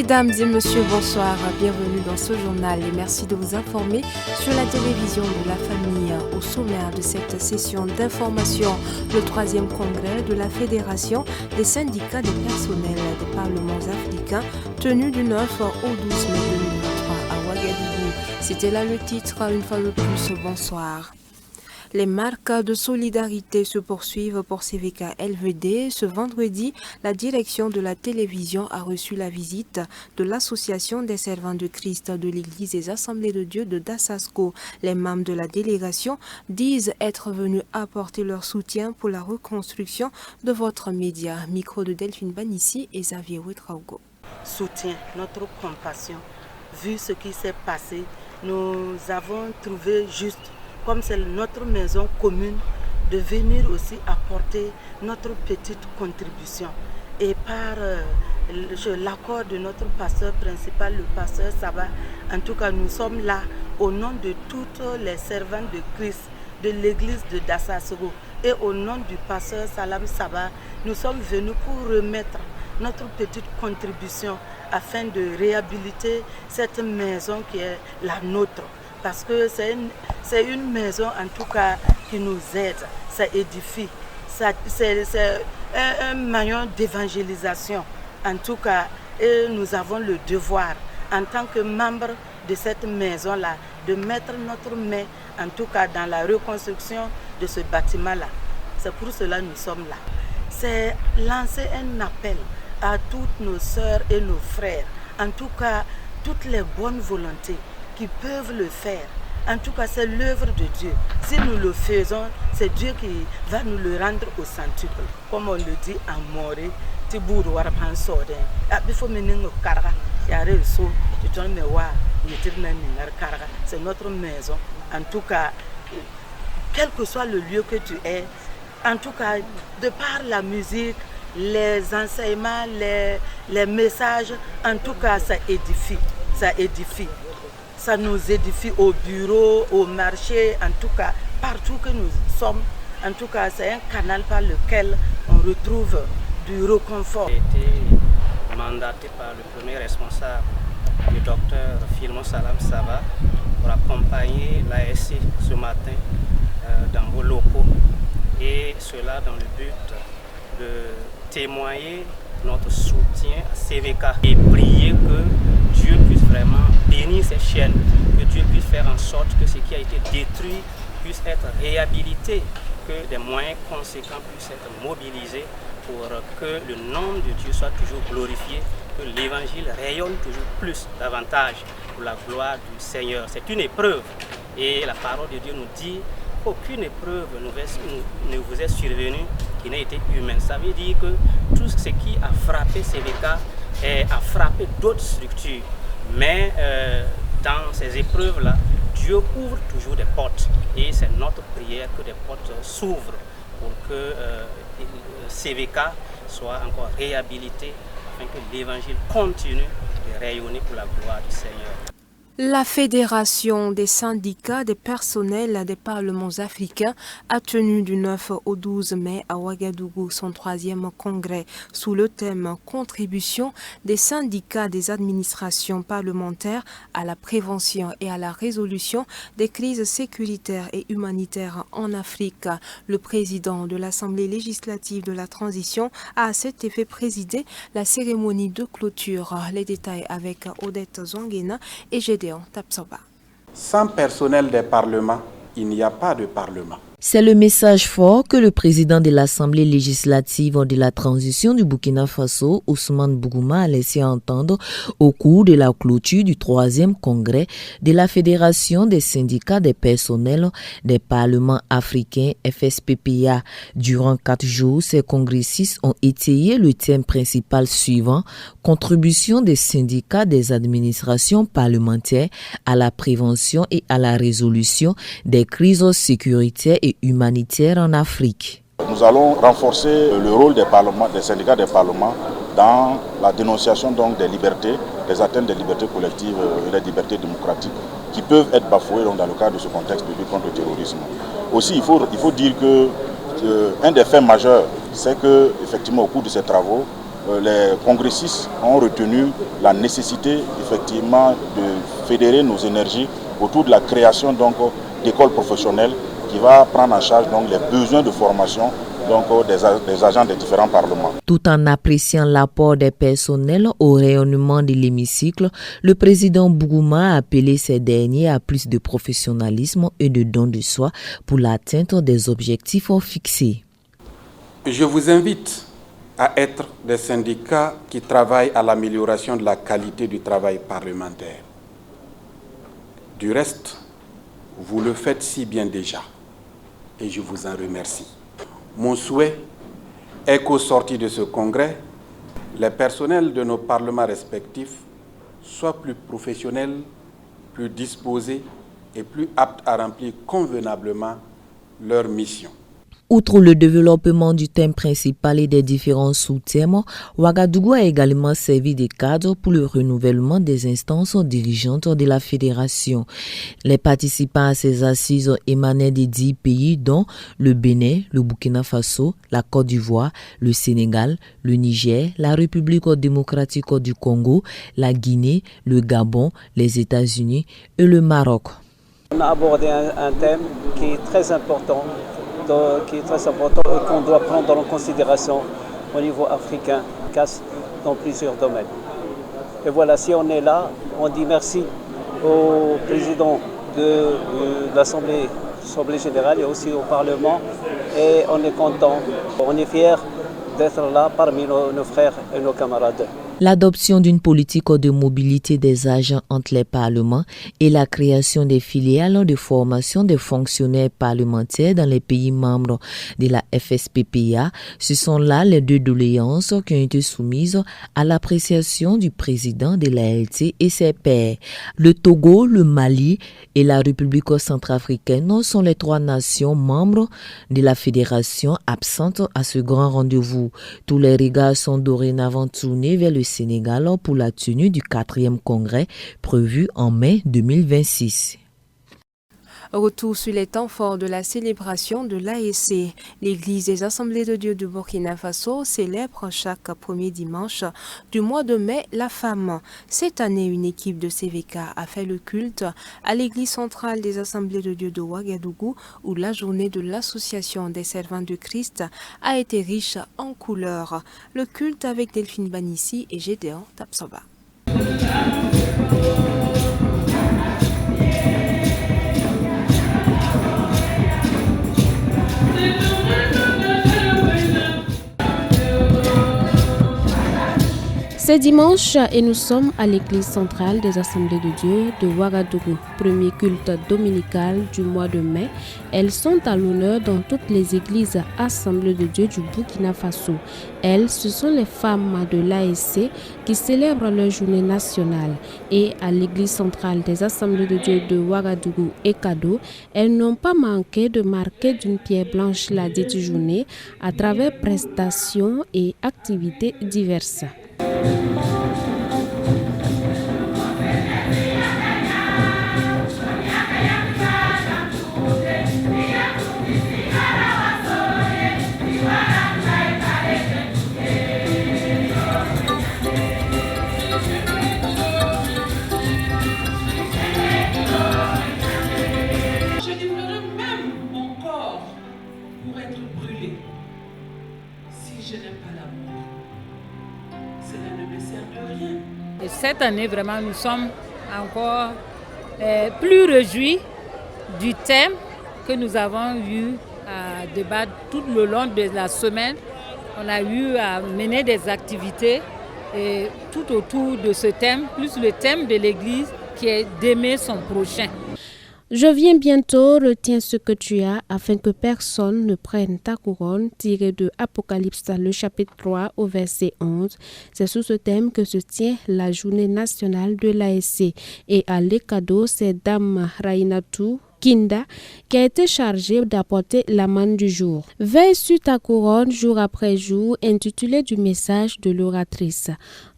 Mesdames et messieurs, bonsoir. Bienvenue dans ce journal et merci de vous informer sur la télévision de la famille. Au sommaire de cette session d'information, le 3e congrès de la Fédération des syndicats des personnels des parlements africains tenu du 9 au 12 mai 2023 à Ouagadougou. C'était là le titre, une fois de plus, bonsoir. Les marques de solidarité se poursuivent pour CVK LVD. Ce vendredi, la direction de la télévision a reçu la visite de l'Association des servants de Christ de l'Église des Assemblées de Dieu de Dakassco. Les membres de la délégation disent être venus apporter leur soutien pour la reconstruction de votre média. Micro de Delphine Banissi et Xavier Ouetraogo. Soutien, notre compassion. Vu ce qui s'est passé, nous avons trouvé juste, comme c'est notre maison commune, de venir aussi apporter notre petite contribution. Et par l'accord de notre pasteur principal, le pasteur Saba, en tout cas nous sommes là au nom de toutes les servantes de Christ de l'église de Dakassco et au nom du pasteur Salam Saba, nous sommes venus pour remettre notre petite contribution afin de réhabiliter cette maison qui est la nôtre. Parce que c'est une maison en tout cas qui nous aide, ça édifie, c'est un maillon d'évangélisation en tout cas. Et nous avons le devoir en tant que membres de cette maison-là de mettre notre main en tout cas dans la reconstruction de ce bâtiment-là. C'est pour cela que nous sommes là. C'est lancer un appel à toutes nos sœurs et nos frères, en tout cas toutes les bonnes volontés qui peuvent le faire. En tout cas, c'est l'œuvre de Dieu. Si nous le faisons, c'est Dieu qui va nous le rendre au centuple. Comme on le dit en Moré, c'est notre maison. En tout cas, quel que soit le lieu que tu es, en tout cas, de par la musique, les enseignements, les messages, en tout cas, ça édifie. Ça édifie. Ça nous édifie au bureau, au marché, en tout cas, partout que nous sommes. En tout cas, c'est un canal par lequel on retrouve du réconfort. J'ai été mandaté par le premier responsable, le docteur Philmon Salam Saba, pour accompagner l'ASC ce matin dans vos locaux. Et cela dans le but de témoigner notre soutien à CVK et prier que Dieu puisse vraiment bénir ces chaînes, que Dieu puisse faire en sorte que ce qui a été détruit puisse être réhabilité, que des moyens conséquents puissent être mobilisés pour que le nom de Dieu soit toujours glorifié, que l'évangile rayonne toujours plus, davantage pour la gloire du Seigneur. C'est une épreuve et la parole de Dieu nous dit qu'aucune épreuve ne vous est survenue qui n'a été humaine. Ça veut dire que tout ce qui a frappé CVK a frappé d'autres structures. Mais dans ces épreuves-là, Dieu ouvre toujours des portes. Et c'est notre prière que des portes s'ouvrent pour que CVK soit encore réhabilité afin que l'évangile continue de rayonner pour la gloire du Seigneur. La Fédération des syndicats des personnels des parlements africains a tenu du 9 au 12 mai à Ouagadougou son 3e congrès sous le thème « Contribution des syndicats des administrations parlementaires à la prévention et à la résolution des crises sécuritaires et humanitaires en Afrique ». Le président de l'Assemblée législative de la transition a à cet effet présidé la cérémonie de clôture. Les détails avec Odette Zouangena et Gédéon Tapsoba. Sans personnel des parlements, il n'y a pas de parlement. C'est le message fort que le président de l'Assemblée législative de la transition du Burkina Faso, Ousmane Bougouma, a laissé entendre au cours de la clôture du 3e congrès de la Fédération des syndicats des personnels des parlements africains FSPPA. Durant 4 jours, ces congressistes ont étayé le thème principal suivant: contribution des syndicats des administrations parlementaires à la prévention et à la résolution des crises sécuritaires et humanitaire en Afrique. Nous allons renforcer le rôle des syndicats des parlements dans la dénonciation donc des libertés, des atteintes des libertés collectives et des libertés démocratiques qui peuvent être bafouées dans le cadre de ce contexte de lutte contre le terrorisme. Aussi, il faut dire que un des faits majeurs, c'est que effectivement au cours de ces travaux, les congressistes ont retenu la nécessité effectivement de fédérer nos énergies autour de la création d'écoles professionnelles qui va prendre en charge les besoins de formation des agents des différents parlements. Tout en appréciant l'apport des personnels au rayonnement de l'hémicycle, le président Bougouma a appelé ces derniers à plus de professionnalisme et de don de soi pour l'atteinte des objectifs fixés. Je vous invite à être des syndicats qui travaillent à l'amélioration de la qualité du travail parlementaire. Du reste, vous le faites si bien déjà et je vous en remercie. Mon souhait est qu'au sortir de ce congrès, les personnels de nos parlements respectifs soient plus professionnels, plus disposés et plus aptes à remplir convenablement leur mission. Outre le développement du thème principal et des différents sous-thèmes, Ouagadougou a également servi de cadre pour le renouvellement des instances dirigeantes de la fédération. Les participants à ces assises émanaient des 10 pays dont le Bénin, le Burkina Faso, la Côte d'Ivoire, le Sénégal, le Niger, la République démocratique du Congo, la Guinée, le Gabon, les États-Unis et le Maroc. On a abordé un thème qui est très important et qu'on doit prendre en considération au niveau africain, dans plusieurs domaines. Et voilà, si on est là, on dit merci au président de l'Assemblée générale et aussi au Parlement, et on est content, on est fiers d'être là parmi nos frères et nos camarades. L'adoption d'une politique de mobilité des agents entre les parlements et la création des filiales de formation des fonctionnaires parlementaires dans les pays membres de la FSPPA, ce sont là les deux doléances qui ont été soumises à l'appréciation du président de l'ALT et ses pairs. Le Togo, le Mali et la République centrafricaine sont les 3 nations membres de la fédération absentes à ce grand rendez-vous. Tous les regards sont dorénavant tournés vers le Sénégal pour la tenue du 4e congrès prévu en mai 2026. Retour sur les temps forts de la célébration de l'AEC. L'Église des Assemblées de Dieu de Burkina Faso célèbre chaque premier dimanche du mois de mai la femme. Cette année, une équipe de CVK a fait le culte à l'Église centrale des Assemblées de Dieu de Ouagadougou, où la journée de l'Association des servants de Christ a été riche en couleurs. Le culte avec Delphine Banissi et Gédéon Tapsoba. C'est dimanche et nous sommes à l'église centrale des Assemblées de Dieu de Ouagadougou, premier culte dominical du mois de mai. Elles sont à l'honneur dans toutes les églises Assemblées de Dieu du Burkina Faso. Elles, ce sont les femmes de l'AEC qui célèbrent leur journée nationale. Et à l'église centrale des Assemblées de Dieu de Ouagadougou et Kado, elles n'ont pas manqué de marquer d'une pierre blanche la dite journée à travers prestations et activités diverses. Et cette année, vraiment, nous sommes encore plus réjouis du thème que nous avons eu à débattre tout le long de la semaine. On a eu à mener des activités et tout autour de ce thème, plus le thème de l'Église qui est d'aimer son prochain. Je viens bientôt, retiens ce que tu as, afin que personne ne prenne ta couronne, tiré de Apocalypse, le chapitre 3 au verset 11. C'est sous ce thème que se tient la journée nationale de l'AEC. Et à l'Ekado, c'est Dame Rainatou Kinda qui a été chargée d'apporter la manne du jour. Veille sur ta couronne jour après jour, intitulé du message de l'oratrice.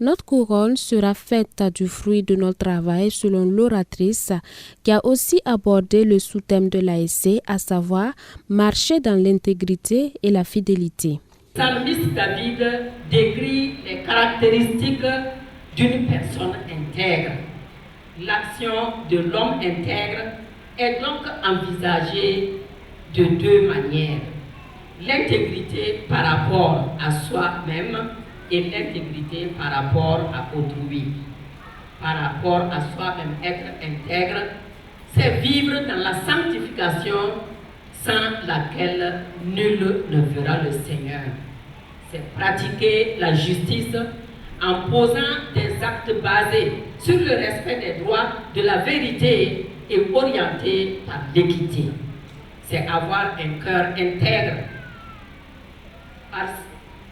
Notre couronne sera faite du fruit de notre travail selon l'oratrice qui a aussi abordé le sous-thème de l'AEC, à savoir marcher dans l'intégrité et la fidélité. Psalmiste David décrit les caractéristiques d'une personne intègre. L'action de l'homme intègre est donc envisagée de deux manières. L'intégrité par rapport à soi-même et l'intégrité par rapport à autrui. Par rapport à soi-même, être intègre, c'est vivre dans la sanctification sans laquelle nul ne verra le Seigneur. C'est pratiquer la justice en posant des actes basés sur le respect des droits, de la vérité et orientés par l'équité. C'est avoir un cœur intègre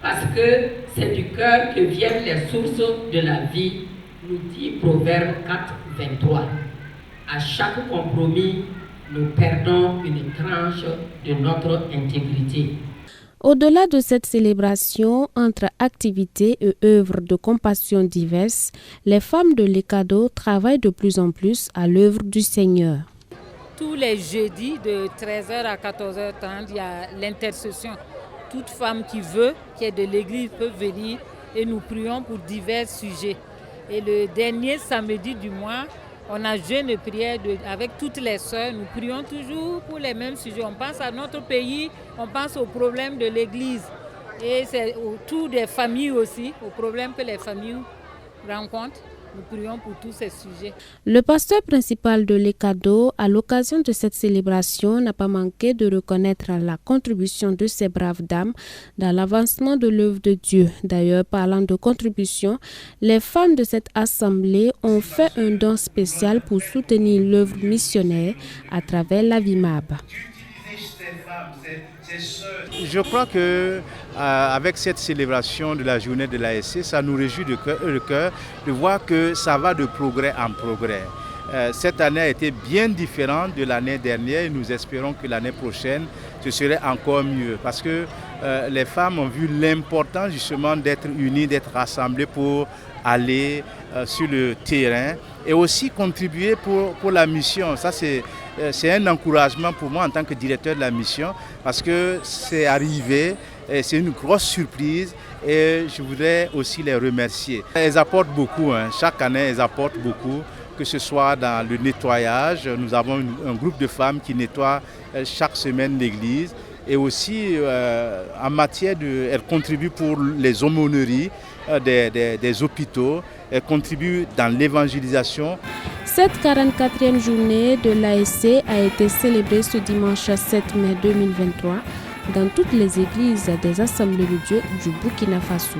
parce que c'est du cœur que viennent les sources de la vie, nous dit Proverbe 4, 23. À chaque compromis, nous perdons une tranche de notre intégrité. Au-delà de cette célébration, entre activités et œuvres de compassion diverses, les femmes de l'ECADO travaillent de plus en plus à l'œuvre du Seigneur. Tous les jeudis de 13h à 14h30, il y a l'intercession. Toute femme qui veut, qui est de l'église, peut venir et nous prions pour divers sujets. Et le dernier samedi du mois, on a jeûne et prière avec toutes les sœurs. Nous prions toujours pour les mêmes sujets. On pense à notre pays, on pense aux problèmes de l'église. Et c'est autour des familles aussi, aux problèmes que les familles rencontrent. Nous prions pour tous ces sujets. Le pasteur principal de l'ECADO, à l'occasion de cette célébration, n'a pas manqué de reconnaître la contribution de ces braves dames dans l'avancement de l'œuvre de Dieu. D'ailleurs, parlant de contribution, les femmes de cette assemblée ont fait un don spécial pour soutenir l'œuvre missionnaire à travers la VIMAB. Je crois que avec cette célébration de la journée de l'ASC, ça nous réjouit de cœur de voir que ça va de progrès en progrès. Cette année a été bien différente de l'année dernière et nous espérons que l'année prochaine, ce serait encore mieux parce que les femmes ont vu l'importance justement d'être unies, d'être rassemblées pour aller sur le terrain et aussi contribuer pour la mission. Ça, c'est un encouragement pour moi en tant que directeur de la mission parce que c'est arrivé, et c'est une grosse surprise et je voudrais aussi les remercier. Elles apportent beaucoup, chaque année elles apportent beaucoup, que ce soit dans le nettoyage. Nous avons un groupe de femmes qui nettoient chaque semaine l'église et aussi en matière elles contribuent pour les aumôneries des hôpitaux, elles contribuent dans l'évangélisation. Cette 44e journée de l'ASC a été célébrée ce dimanche 7 mai 2023 dans toutes les églises des Assemblées de Dieu du Burkina Faso.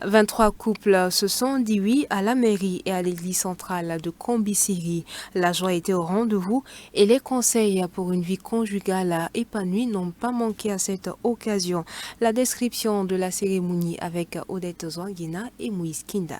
« 23 couples se sont dit oui à la mairie et à l'église centrale de Kombisiri. La joie était au rendez-vous et les conseils pour une vie conjugale épanouie n'ont pas manqué à cette occasion. La description de la cérémonie avec Odette Zouangina et Moïse Kinda.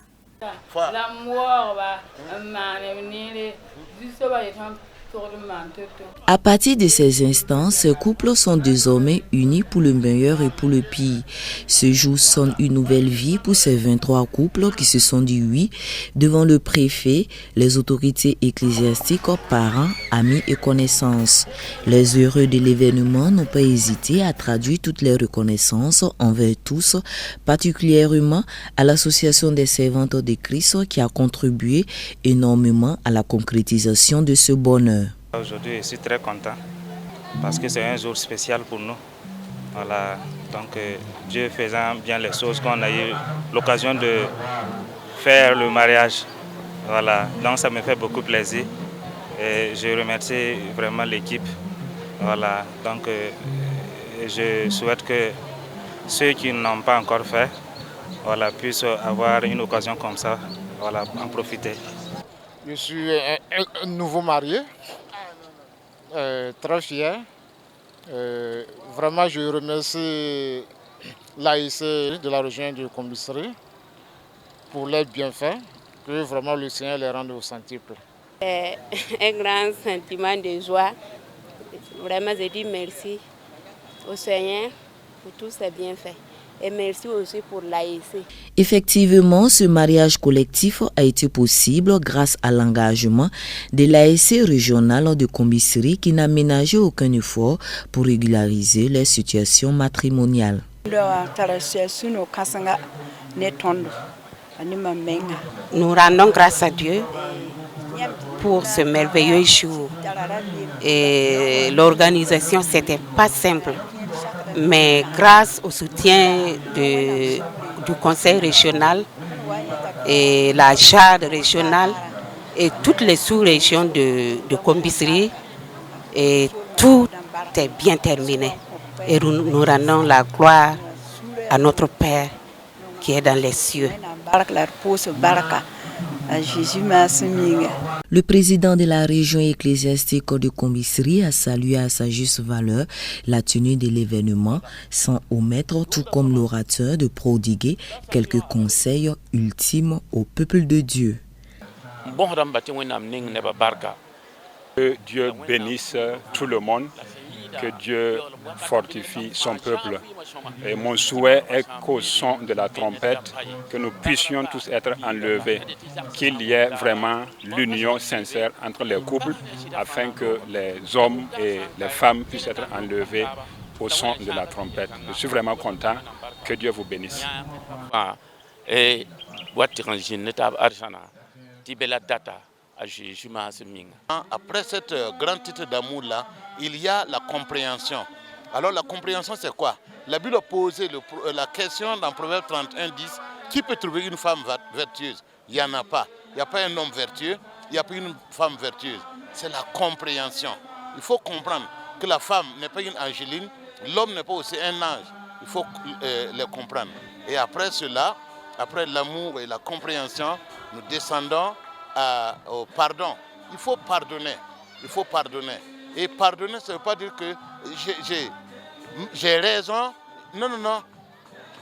À partir de ces instants, ces couples sont désormais unis pour le meilleur et pour le pire. Ce jour sonne une nouvelle vie pour ces 23 couples qui se sont dit oui devant le préfet, les autorités ecclésiastiques, parents, amis et connaissances. Les heureux de l'événement n'ont pas hésité à traduire toutes les reconnaissances envers tous, particulièrement à l'association des servantes de Christ qui a contribué énormément à la concrétisation de ce bonheur. Aujourd'hui, je suis très content parce que c'est un jour spécial pour nous. Voilà, donc Dieu faisant bien les choses, qu'on a eu l'occasion de faire le mariage. Voilà, donc ça me fait beaucoup plaisir et je remercie vraiment l'équipe. Voilà, donc je souhaite que ceux qui n'ont pas encore fait, voilà, puissent avoir une occasion comme ça, voilà, en profiter. Je suis un nouveau marié, très fier. Vraiment, je remercie l'AIC de la région de Kombisiri pour leurs bienfaits, que vraiment le Seigneur les rende au centuple. Un grand sentiment de joie. Vraiment, je dis merci au Seigneur pour tous ses bienfaits. Et merci aussi pour l'AEC. Effectivement, ce mariage collectif a été possible grâce à l'engagement de l'AEC régionale de Kombisiri qui n'a ménagé aucun effort pour régulariser les situations matrimoniales. Nous rendons grâce à Dieu pour ce merveilleux jour. Et l'organisation, c'était pas simple. Mais grâce au soutien du conseil régional et la JAD régionale et toutes les sous-régions de Kombisiri, et tout est bien terminé. Et nous rendons la gloire à notre Père qui est dans les cieux. Le président de la région ecclésiastique de Kombisiri a salué à sa juste valeur la tenue de l'événement sans omettre, tout comme l'orateur, de prodiguer quelques conseils ultimes au peuple de Dieu. Que Dieu bénisse tout le monde, que Dieu fortifie son peuple. Et mon souhait est qu'au son de la trompette, que nous puissions tous être enlevés, qu'il y ait vraiment l'union sincère entre les couples, afin que les hommes et les femmes puissent être enlevés au son de la trompette. Je suis vraiment content. Que Dieu vous bénisse. Après cette grand titre d'amour-là, il y a la compréhension. Alors la compréhension, c'est quoi? La Bible a posé la question dans Proverbe 31, 10, qui peut trouver une femme vertueuse? Il n'y en a pas. Il n'y a pas un homme vertueux, il n'y a pas une femme vertueuse. C'est la compréhension. Il faut comprendre que la femme n'est pas une angéline, l'homme n'est pas aussi un ange. Il faut les comprendre. Et après cela, après l'amour et la compréhension, nous descendons au pardon. Il faut pardonner. Il faut pardonner. Et pardonner, ça ne veut pas dire que j'ai raison. Non, non, non.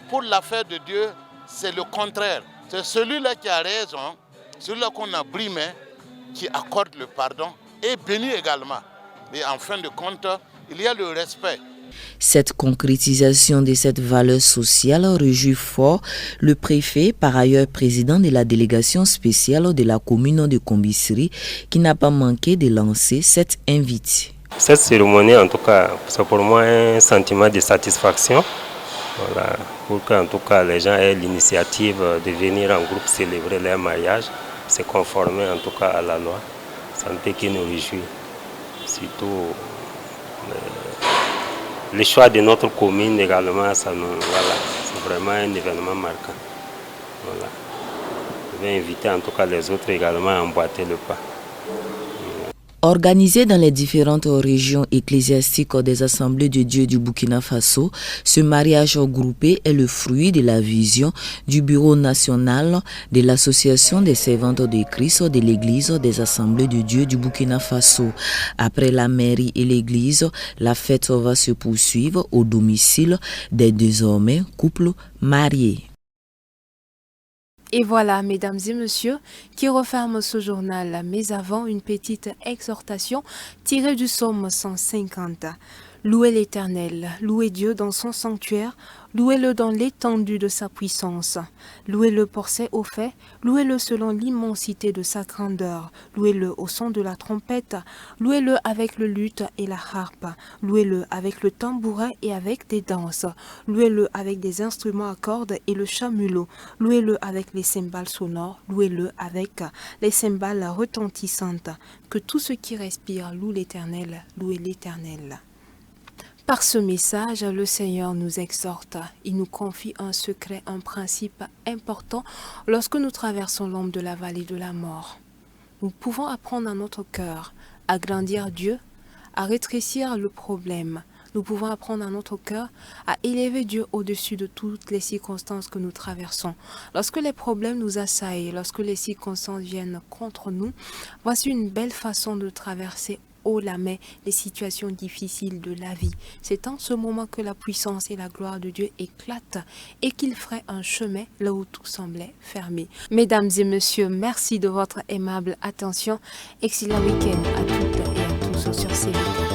Pour l'affaire de Dieu, c'est le contraire. C'est celui-là qui a raison, celui-là qu'on a brimé, qui accorde le pardon et béni également. Et en fin de compte, il y a le respect. Cette concrétisation de cette valeur sociale réjouit fort le préfet, par ailleurs président de la délégation spéciale de la commune de Kombisiri, qui n'a pas manqué de lancer cette invite. Cette cérémonie, en tout cas, c'est pour moi un sentiment de satisfaction. Voilà, pour qu'en tout cas les gens aient l'initiative de venir en groupe célébrer leur mariage, se conformer en tout cas à la loi. Santé qui nous réjouit. Surtout le choix de notre commune également, ça nous, voilà, c'est vraiment un événement marquant. Voilà. Je vais inviter en tout cas les autres également à emboîter le pas. Organisé dans les différentes régions ecclésiastiques des Assemblées de Dieu du Burkina Faso, ce mariage groupé est le fruit de la vision du Bureau national de l'Association des servantes de Christ de l'Église des Assemblées de Dieu du Burkina Faso. Après la mairie et l'Église, la fête va se poursuivre au domicile des désormais couples mariés. Et voilà, mesdames et messieurs, qui referme ce journal. Mais avant, une petite exhortation tirée du psaume 150. Louez l'Éternel, louez Dieu dans son sanctuaire, louez-le dans l'étendue de sa puissance, louez-le pour ses hauts faits, louez-le selon l'immensité de sa grandeur, louez-le au son de la trompette, louez-le avec le luth et la harpe, louez-le avec le tambourin et avec des danses, louez-le avec des instruments à cordes et le chamuleau, louez-le avec les cymbales sonores, louez-le avec les cymbales retentissantes, que tout ce qui respire loue l'Éternel, louez l'Éternel. Par ce message, le Seigneur nous exhorte. Il nous confie un secret, un principe important lorsque nous traversons l'ombre de la vallée de la mort. Nous pouvons apprendre à notre cœur à grandir Dieu, à rétrécir le problème. Nous pouvons apprendre à notre cœur à élever Dieu au-dessus de toutes les circonstances que nous traversons. Lorsque les problèmes nous assaillent, lorsque les circonstances viennent contre nous, voici une belle façon de traverser haut la main les situations difficiles de la vie. C'est en ce moment que la puissance et la gloire de Dieu éclatent et qu'il ferait un chemin là où tout semblait fermé. Mesdames et messieurs, merci de votre aimable attention. Excellent week-end à toutes et à tous sur CVT.